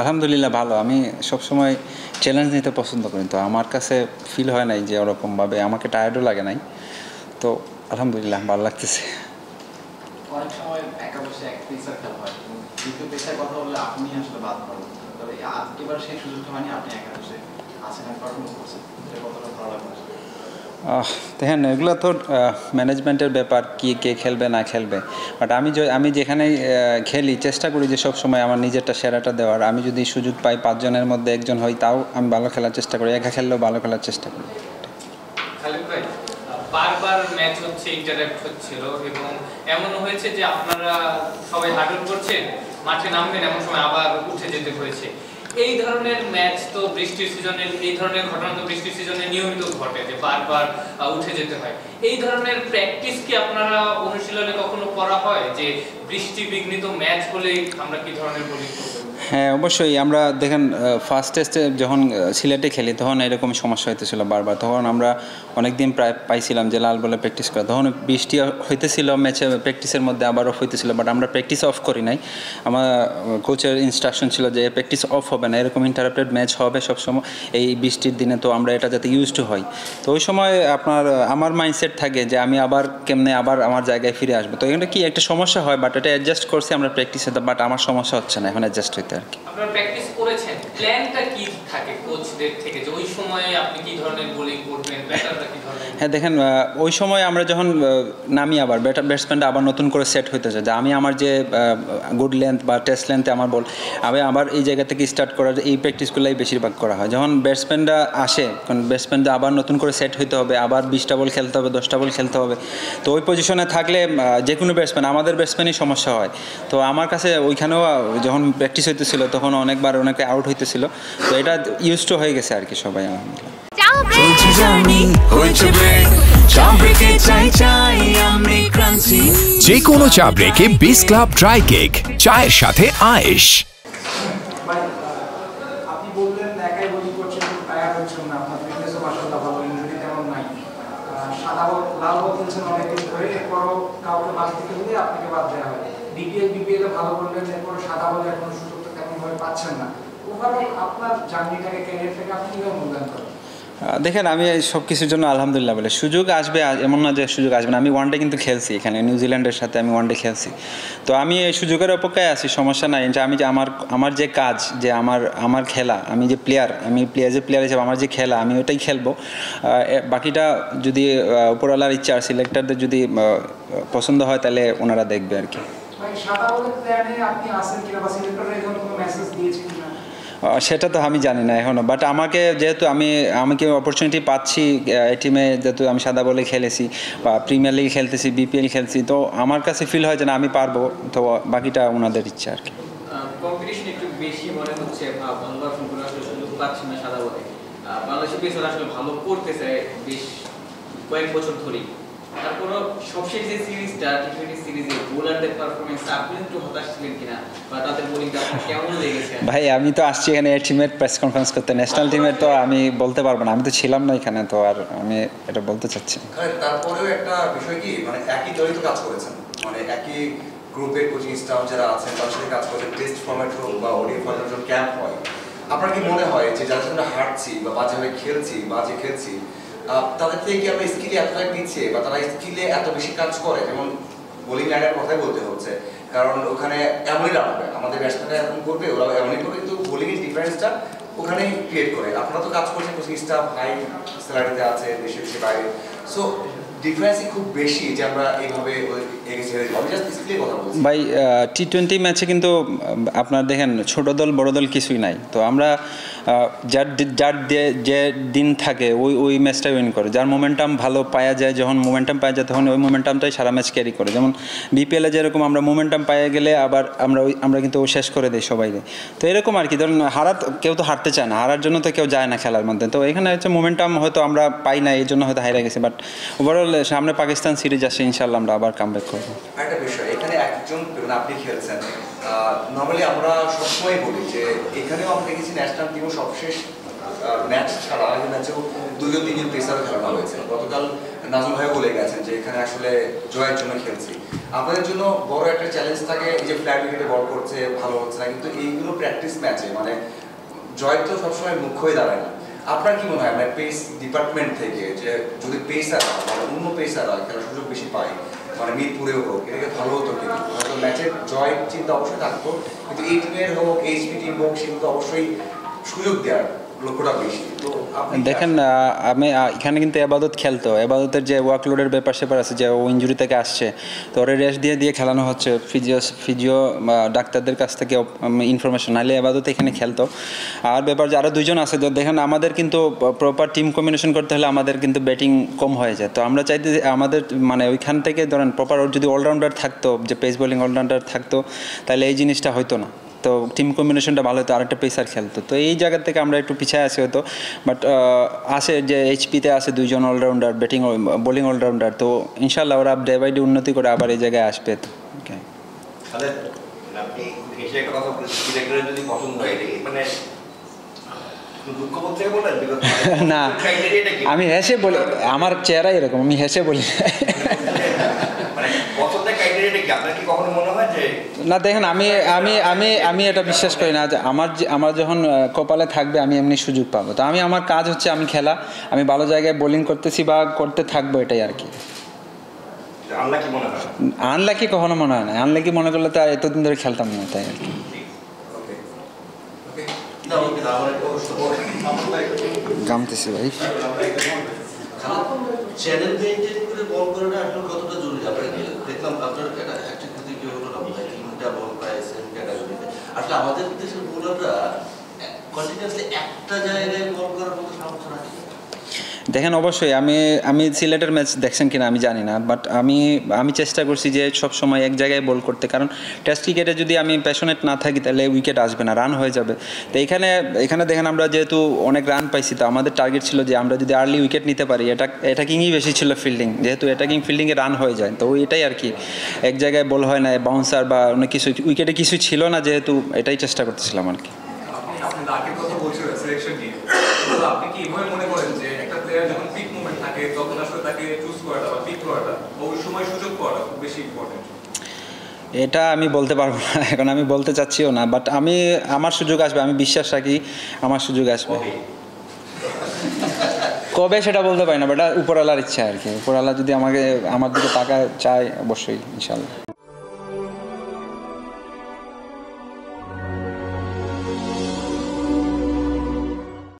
আলহামদুলিল্লাহ ভালো। আমি সবসময় চ্যালেঞ্জ নিতে পছন্দ করি, তো আমার কাছে ফিল হয় নাই যে ওরকমভাবে আমাকে টায়ার্ডও লাগে নাই। তো আলহামদুলিল্লাহ ভালো লাগতেছে। অনেক সময় একা বসে এক পেসার খেলা হয়, দ্বিতীয় পেসার কথা বললে আপনি আসলে বাদ পড়েন, তবে এবার সেই সুযোগটা মানে আপনি একা বসে আছেন আর পারফরমেন্স করছেন, এটা কতটা ভালো লাগবে? দেখেন, এগুলো তো ম্যানেজমেন্টের ব্যাপার, কি কে খেলবে না খেলবে। বাট আমি যেখানেই খেলি চেষ্টা করি যে সব সময় আমার নিজেরটা সেরাটা দেওয়ার। আমি যদি সুযোগ পাই 5 জনের মধ্যে একজন হই, তাও আমি ভালো খেলার চেষ্টা করি, একা খেললেও ভালো খেলার চেষ্টা করি। খালিদ ভাই, বারবার ম্যাচ হচ্ছে, ইন্টারঅ্যাক্ট হচ্ছিল এবং এমন হয়েছে যে আপনারা সবাই হার্ডওয়ার্ক করছেন, মাঠে নামবেন, এমন সময় আবার উঠে যেতে হয়েছে। এই ধরনের ম্যাচ তো বৃষ্টির সিজনে, এই ধরনের ঘটনা তো বৃষ্টির সিজনে নিয়মিত ঘটে যে বারবার উঠে যেতে হয়। এই ধরনের প্র্যাকটিস কি আপনারা অনুশীলনে কখনো করা হয় যে বৃষ্টি বিঘ্নিত ম্যাচ হলেই আমরা কি ধরনের বোলিং করব? হ্যাঁ, অবশ্যই। আমরা দেখেন ফার্স্ট টেস্টে যখন সিলেটে খেলি তখন এরকম সমস্যা হইতেছিল বারবার। তখন আমরা অনেক দিন প্রায় পাইছিলাম যে লাল বলে প্র্যাকটিস করা, তখন বৃষ্টি হইতেছিল ম্যাচে, প্র্যাকটিসের মধ্যে আবারও হইতেছিল, বাট আমরা প্র্যাকটিস অফ করি নাই। আমার কোচের ইনস্ট্রাকশন ছিল যে প্র্যাকটিস অফ হবে না, এরকম ইন্টারাপ্টেড ম্যাচ হবে সবসময় এই বৃষ্টির দিনে, তো আমরা এটা যাতে ইউজ টু হই। তো ওই সময় আমার মাইন্ডসেট থাকে যে আমি আবার কেমনে আবার আমার জায়গায় ফিরে আসবো। তো এখানে কি একটা সমস্যা হয়, বাট এটা অ্যাডজাস্ট করছি আমরা প্র্যাকটিসে, বাট আমার সমস্যা হচ্ছে না এখন অ্যাডজাস্ট হইতে আর কি। আপনারা প্র্যাকটিস করেছেন, প্ল্যানটা কি থাকে কোচদের থেকে যে ওই সময়ে আপনি কি ধরনের বোলিং করবেন, ব্যাটাররা কি ধরনের? হ্যাঁ দেখেন, ওই সময় আমরা যখন নামি আবার ব্যাটসম্যানটা আবার নতুন করে সেট হইতে চাই, যে আমি আমার যে গুড লেন্থ বা টেস্ট লেন্থে আমার বল, আমি আবার এই জায়গা থেকে স্টার্ট করার এই প্র্যাকটিসগুলোই বেশিরভাগ করা হয়। যখন ব্যাটসম্যানরা আসে, কারণ ব্যাটসম্যানটা আবার নতুন করে সেট হইতে হবে, আবার 20টা বল খেলতে হবে, 10টা বল খেলতে হবে। তো ওই পজিশনে থাকলে যে কোনো ব্যাটসম্যান, আমাদের ব্যাটসম্যানই সমস্যা হয়। তো আমার কাছে ওইখানেও যখন প্র্যাকটিস হইতেছিল তখন অনেকে আউট হইতেছিল, তো এটা ইউজ টু হয়ে গেছে আর কি সবাই আলহামদুলিল্লাহ। যে কোনো চা ব্রেকে বিস ক্লাব ড্রাই কেক, চায়ের সাথে আয়েশ। আপনি বললেন একাই বোলিং করছেন, টায়ার্ড হচ্ছেন না, আপনার ফিটনেসও মাশাআল্লাহ ভালো, ইনজুরি তেমন নাই, সাদা বল লাল বল খেলছেন অনেকদিন ধরে, এরপরও কাউকে বাদ দিতে হলে আপনাকে বাদ দেওয়া হয়। বিপিএল ভালো করলেন, এরপর সাদা বলে এখনো সুযোগটা তেমনভাবে পাচ্ছেন না। ওভারঅল আপনার জার্নিটাকে, ক্যারিয়ারটাকে আপনি কীভাবে মূল্যায়ন করেন? দেখেন, আমি সব কিছুর জন্য আলহামদুলিল্লাহ বলে, সুযোগ আসবে এমন না যে সুযোগ আসবে না। আমি ওয়ানডে কিন্তু খেলছি, এখানে নিউজিল্যান্ডের সাথে আমি ওয়ানডে খেলছি। তো আমি এই সুযোগের অপেক্ষায় আছি, সমস্যা নাই। যে আমি যে আমার যে কাজ, যে আমার খেলা, আমি যে প্লেয়ার হিসেবে আমার যে খেলা, আমি ওটাই খেলবো। বাকিটা যদি উপরওয়ালার ইচ্ছা আর সিলেক্টরদের যদি পছন্দ হয় তাহলে ওনারা দেখবে আর কি। সাদা বলের প্ল্যানে আপনি আছেন কিনা বা সিলেক্টররা এরকম কোনো মেসেজ দিয়েছে কিনা? সেটা তো আমি জানি না এখনও, বাট যেহেতু আমাকে অপরচুনিটি পাচ্ছি এই টিমে, যেহেতু আমি সাদা বলে খেলেছি বা প্রিমিয়ার লিগ খেলতেছি, বিপিএল খেলছি, তো আমার কাছে ফিল হয় যে না আমি পারবো। তো বাকিটা ওনাদের ইচ্ছা আর কি। কম্পিটিশন একটু বেশি মনে হচ্ছে, ভালো পারফর্ম আসলে সুযোগ পাচ্ছি না সাদা বলে। বাংলাদেশের পেসার আসলে ভালো করতেছে বেশ কয়েক বছর ধরেই, তারপরও সবশেষ যে সিরিজটা, টি20 সিরিজে বোলারদের পারফরমেন্স, আপনি একটু হতাশ ছিলেন কিনা বা তাদের বোলিংটা আপনার কেমন লেগেছে? ভাই, আমি তো আসছি এখানে এই টিমের প্রেস কনফারেন্স করতে, ন্যাশনাল টিমের তো আমি বলতে পারবো না, আমি তো ছিলাম না এখানে, তো আর আমি এটা বলতে চাচ্ছি। তারপরেও একটা বিষয় কি, মানে একই দলে তো কাজ করেছেন, মানে একই গ্রুপের কোচিং স্টাফ যারা আছেন তাদের সাথে কাজ করেছেন, টেস্ট ফরম্যাট হোক বা ওডিআই ফরম্যাট হোক, ক্যাম্প হয়। আপনার কি মনে হয় যে যাদের সাথে হারছি বা বাজেভাবে খেলছি তাদের থেকে কি আমরা স্কিলে এতটাই পিছিয়ে, বা তারা স্কিলে এত বেশি কাজ করে? যেমন বোলিং লাইনের কথাই বলতে হচ্ছে, কারণ ওখানে এমনই রান হবে, আমাদের ব্যাটসম্যানরা এমন করবে, ওরা এমনই করবে, কিন্তু বোলিংয়ের ডিফারেন্সটা ওখানেই ক্রিয়েট করে। আপনারা তো কাজ করছেন, কোচিং স্টাফ হাই স্যালারিতে আছে, দেশে বাইরে, সো ডিফারেন্সই খুব বেশি যে আমরা এইভাবে ভাই টি20 ম্যাচে কিন্তু আপনার দেখেন ছোট দল বড় দল কিছুই নাই। তো আমরা যার যে দিন থাকে ওই ম্যাচটাই উইন করে, যার মোমেন্টাম ভালো পাওয়া যায়, যখন মোমেন্টাম পাওয়া যায় তখন ওই মোমেন্টামটাই সারা ম্যাচ ক্যারি করে। যেমন বিপিএলে যেরকম আমরা মোমেন্টাম পাওয়া গেলে আবার আমরা কিন্তু শেষ করে দিই সবাইকে। তো এরকম আর কি, ধরুন কেউ তো হারতে চায় না, হারার জন্য তো কেউ যায় না খেলার মধ্যে। তো এখানে হচ্ছে মোমেন্টাম হয়তো আমরা পাই না, এই জন্য হয়তো হাইরা গেছি, বাট ওভারঅল সামনে পাকিস্তান সিরিজ আসে, ইনশাল্লাহ আমরা আবার কামব্যাক করবো। একটা বিষয়, এখানে একজন আপনি খেলছেন, নর্মালি আমরা সবসময় বলি যে এখানেও আমরা দেখেছি ন্যাশনাল টিমও সবশেষ ম্যাচ ছাড়া আগের ম্যাচেও 2-3 পেসার খেলানো হয়েছে। গতকাল নাজুল ভাই বলে গেছেন যে এখানে আসলে জয়ের জন্য খেলছি। আপনাদের জন্য বড় একটা চ্যালেঞ্জ থাকে, এই যে ফ্ল্যাট উইকেটে বল করছে ভালো হচ্ছে না, কিন্তু এইগুলো প্র্যাকটিস ম্যাচে মানে জয় তো সবসময় মুখ্য হয়ে দাঁড়ায় না। আপনার কি মনে হয় মানে পেস ডিপার্টমেন্ট থেকে যে যদি পেসার মানে অন্য পেসাররা খেলার সুযোগ বেশি পায়, মানে মিরপুরেও হোক, এটাকে ভালো হতো, কিন্তু হয়তো ম্যাচের জয় চিন্তা অবশ্যই থাকতো, কিন্তু এই টিমের হোক এইচপি টিম হোক সেগুলো অবশ্যই সুযোগ দেওয়ার লক্ষ্যটা বেশি। তো আপনি দেখেন আমি এখানে কিন্তু এবাদত খেলতো, এবাদতের যে ওয়ার্কলোডের ব্যাপার স্যাপার আছে, যে ও ইঞ্জুরি থেকে আসছে, তো ওরে রেস্ট দিয়ে দিয়ে খেলানো হচ্ছে ফিজিও ডাক্তারদের কাছ থেকে ইনফরমেশন, নাহলে এবাদত এখানে খেলতো। আর ব্যাপার যে আরও দুজন আছে, তো দেখেন আমাদের কিন্তু প্রপার টিম কম্বিনেশন করতে হলে আমাদের কিন্তু ব্যাটিং কম হয়ে যায়, তো আমরা চাইতে যে আমাদের মানে ওইখান থেকে ধরেন প্রপার যদি অলরাউন্ডার থাকতো, যে পেস বোলিং অলরাউন্ডার থাকতো, তাহলে এই জিনিসটা হতো না, তো টিম কম্বিনেশনটা ভালো হতো, আরেকটা পেসার খেলতো। তো এই জায়গা থেকে আমরা একটু পিছিয়ে আসি হতো, বাট আসে যে এইচপিতে আছে দুইজন অলরাউন্ডার, ব্যাটিং বোলিং অলরাউন্ডার, তো ইনশাল্লাহ ওরা ডে বাই ডে উন্নতি করে আবার এই জায়গায় আসবে। ওকে, তাহলে আপনি এসে একটা কথা বলেছেন, ডিরেক্টরের যদি পছন্দ হয় এটা মানে দুঃখ বলতে বলেন না আমি হেসে বলি, আমার চেহারা এরকম, আমি হেসে বলি। মানে পছন্দের ক্রাইটেরিয়াটা কি আপনার কি কখনো মনে হয় যে না দেখেন আমি আমি আমি আমি এটা বিশ্বাস করি না যে আমার যখন কপালে থাকবে আমি এমনি সুযোগ পাবো, তো আমি আমার কাজ হচ্ছে আমি খেলা, আমি ভালো জায়গায় বোলিং করতেছি বা করতে থাকবো, এটাই আর কি। আনলাকি মনে হয়? আনলাকি কখনো মনে হয় না, আনলাকি মনে করলে তো আর এতদিন ধরে খেলতাম না, তাই আর কি। গামতেছি ভাই। চ্যানেল মেনটেন করে বল করাটা আসলে কতটা জরুরি? আপনার দেখলাম আপনার একটা ক্ষেত্রে কি হলো না, তিনটা বল প্রায় সেম ক্যাটাগরিতে। আসলে আমাদের দেশের বোলাররা কন্টিনিউয়াসলি একটা জায়গায় বল করার মতো সামর্থ্য রাখে। দেখেন অবশ্যই আমি সিলেটের ম্যাচ দেখছেন কিনা আমি জানি না, বাট আমি চেষ্টা করছি যে সব সময় এক জায়গায় বল করতে, কারণ টেস্ট ক্রিকেটে যদি আমি প্যাশনেট না থাকি তাহলে উইকেট আসবে না, রান হয়ে যাবে। তো এখানে দেখেন আমরা যেহেতু অনেক রান পাইছি, তো আমাদের টার্গেট ছিল যে আমরা যদি আর্লি উইকেট নিতে পারি, অ্যাটাকিংই বেশি ছিল ফিল্ডিং, যেহেতু অ্যাটাকিং ফিল্ডিংয়ে রান হয়ে যায়, তো এটাই আর কি, এক জায়গায় বল হয় না, বাউন্সার বা অনেক কিছু উইকেটে কিছু ছিল না, যেহেতু এটাই চেষ্টা করতেছিলাম আর কি। আপনি লাকের কথা বলছিলেন সিলেকশন নিয়ে, তো আপনি কি এভাবে মনে করেন যে একটা প্লেয়ার যখন পিক মুভমেন্ট থাকে তখন আসলে তাকে চুজ করাটা বা পিক করাটা ওই সময় সুযোগ পাওয়াটা খুব বেশি ইম্পর্টেন্ট? এটা আমি বলতে পারবো না, এখন আমি বলতে চাচ্ছিও না, বাট আমার সুযোগ আসবে, আমি বিশ্বাস রাখি আমার সুযোগ আসবে। কবে সেটা বলতে পারি না, বাট উপরওয়ালার ইচ্ছা আর কি, উপরওয়ালা যদি আমার দিকে টাকা চায় অবশ্যই ইনশাল্লাহ।